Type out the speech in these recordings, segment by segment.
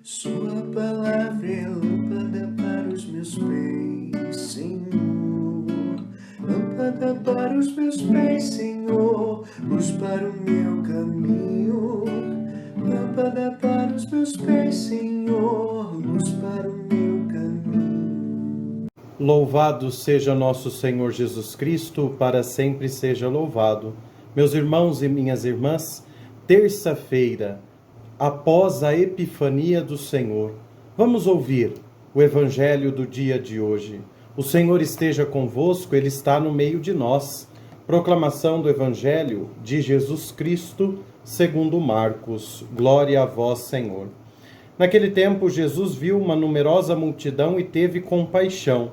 Sua palavra é lâmpada para os meus pés, Senhor. Lâmpada para os meus pés, Senhor. Luz para o meu caminho. Lâmpada para os meus pés, Senhor. Luz para o meu caminho. Louvado seja nosso Senhor Jesus Cristo, para sempre seja louvado. Meus irmãos e minhas irmãs, terça-feira, após a Epifania do Senhor, vamos ouvir o Evangelho do dia de hoje. O Senhor esteja convosco, Ele está no meio de nós. Proclamação do Evangelho de Jesus Cristo, segundo Marcos. Glória a vós, Senhor. Naquele tempo, Jesus viu uma numerosa multidão e teve compaixão,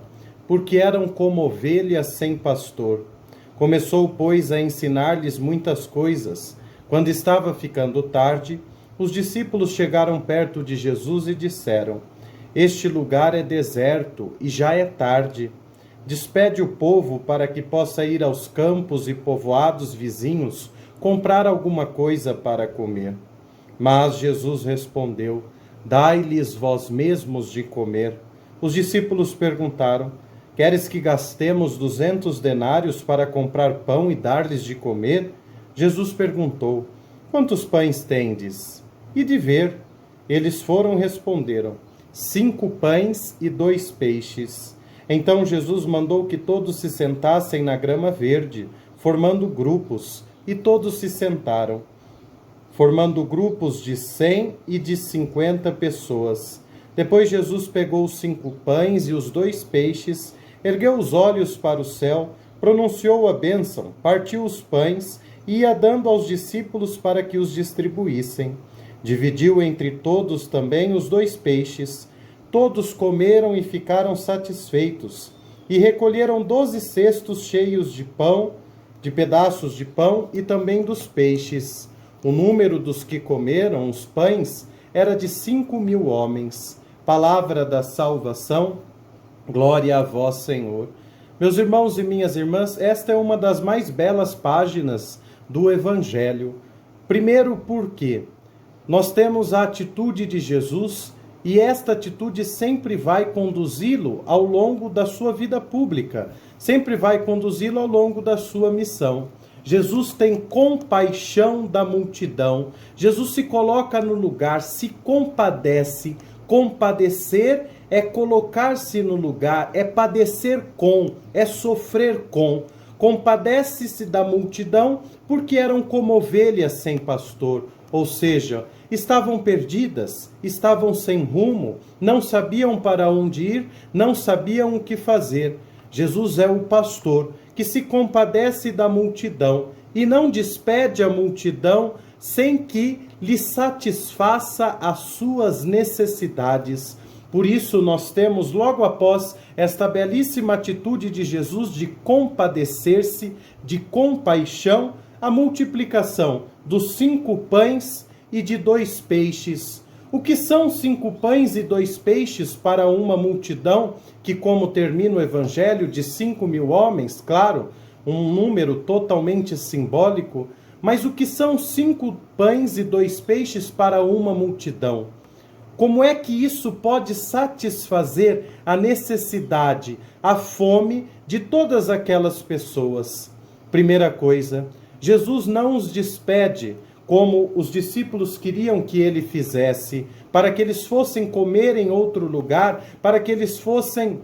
porque eram como ovelhas sem pastor. Começou, pois, a ensinar-lhes muitas coisas. Quando estava ficando tarde, os discípulos chegaram perto de Jesus e disseram: Este lugar é deserto e já é tarde. Despede o povo para que possa ir aos campos e povoados vizinhos comprar alguma coisa para comer. Mas Jesus respondeu: Dai-lhes vós mesmos de comer. Os discípulos perguntaram: Queres que gastemos 200 denários para comprar pão e dar-lhes de comer? Jesus perguntou: Quantos pães tendes? E de ver. Eles responderam: 5 pães e 2 peixes. Então Jesus mandou que todos se sentassem na grama verde, formando grupos, e todos se sentaram, formando grupos de 100 e de 50 pessoas. Depois Jesus pegou os 5 pães e os 2 peixes, ergueu os olhos para o céu, pronunciou a bênção, partiu os pães e ia dando aos discípulos para que os distribuíssem. Dividiu entre todos também os 2 peixes. Todos comeram e ficaram satisfeitos, e recolheram 12 cestos cheios de pão, de pedaços de pão e também dos peixes. O número dos que comeram os pães era de 5.000 homens. Palavra da salvação, glória a vós, Senhor. Meus irmãos e minhas irmãs, esta é uma das mais belas páginas do Evangelho. Primeiro, porque nós temos a atitude de Jesus, e esta atitude sempre vai conduzi-lo ao longo da sua vida pública, sempre vai conduzi-lo ao longo da sua missão. Jesus tem compaixão da multidão, Jesus se coloca no lugar, se compadece. Compadecer é colocar-se no lugar, é padecer com, é sofrer com. Compadece-se da multidão porque eram como ovelhas sem pastor, ou seja, estavam perdidas, estavam sem rumo, não sabiam para onde ir, não sabiam o que fazer. Jesus é o pastor que se compadece da multidão e não despede a multidão sem que lhe satisfaça as suas necessidades. Por isso, nós temos, logo após esta belíssima atitude de Jesus de compadecer-se, de compaixão, a multiplicação dos 5 pães e de 2 peixes. O que são 5 pães e 2 peixes para uma multidão que, como termina o Evangelho, de 5.000 homens, claro, um número totalmente simbólico, mas o que são 5 pães e 2 peixes para uma multidão? Como é que isso pode satisfazer a necessidade, a fome de todas aquelas pessoas? Primeira coisa, Jesus não os despede como os discípulos queriam que ele fizesse, para que eles fossem comer em outro lugar, para que eles fossem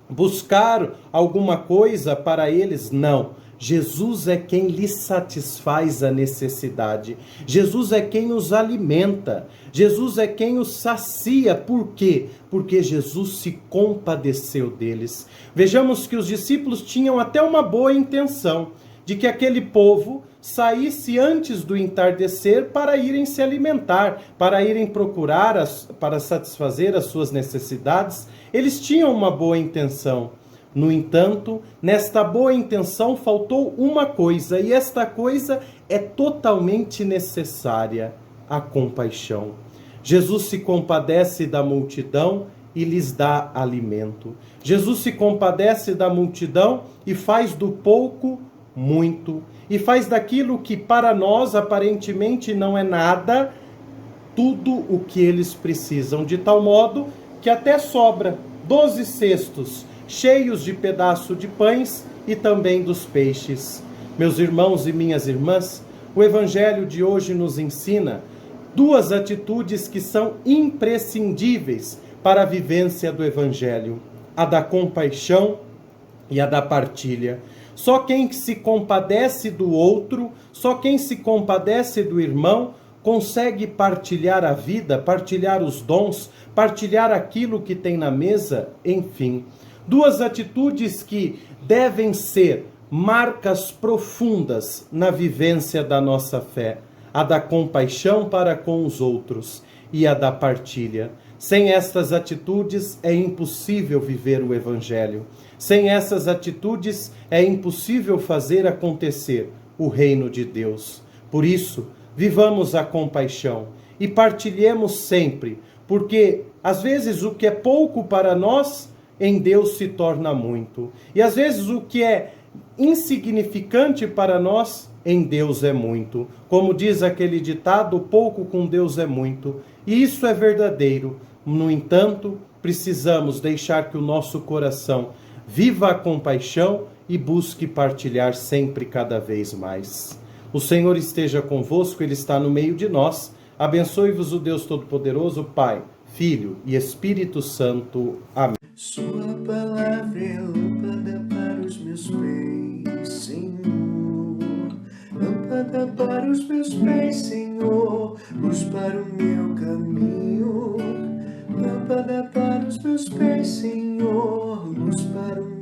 buscar alguma coisa para eles. Não. Jesus é quem lhes satisfaz a necessidade. Jesus é quem os alimenta. Jesus é quem os sacia. Por quê? Porque Jesus se compadeceu deles. Vejamos que os discípulos tinham até uma boa intenção de que aquele povo saísse antes do entardecer para irem se alimentar, para irem procurar, para satisfazer as suas necessidades. Eles tinham uma boa intenção. No entanto, nesta boa intenção faltou uma coisa, e esta coisa é totalmente necessária: a compaixão. Jesus se compadece da multidão e lhes dá alimento. Jesus se compadece da multidão e faz do pouco muito, e faz daquilo que para nós aparentemente não é nada, tudo o que eles precisam, de tal modo que até sobra 12 cestos cheios de pedaço de pães e também dos peixes. Meus irmãos e minhas irmãs, o Evangelho de hoje nos ensina duas atitudes que são imprescindíveis para a vivência do Evangelho: a da compaixão e a da partilha. Só quem se compadece do outro, só quem se compadece do irmão, consegue partilhar a vida, partilhar os dons, partilhar aquilo que tem na mesa, enfim. Duas atitudes que devem ser marcas profundas na vivência da nossa fé: a da compaixão para com os outros e a da partilha. Sem estas atitudes é impossível viver o Evangelho. Sem essas atitudes é impossível fazer acontecer o reino de Deus. Por isso, vivamos a compaixão e partilhemos sempre, porque às vezes o que é pouco para nós, em Deus se torna muito. E às vezes o que é insignificante para nós, em Deus é muito. Como diz aquele ditado, pouco com Deus é muito. E isso é verdadeiro. No entanto, precisamos deixar que o nosso coração viva a compaixão e busque partilhar sempre cada vez mais. O Senhor esteja convosco, Ele está no meio de nós. Abençoe-vos o Deus Todo-Poderoso, Pai, Filho e Espírito Santo. Amém. Sua palavra é lâmpada para os meus pés, Senhor. Lâmpada para os meus pés, Senhor. Luz para o meu caminho. Lâmpada para os meus pés, Senhor. Luz para o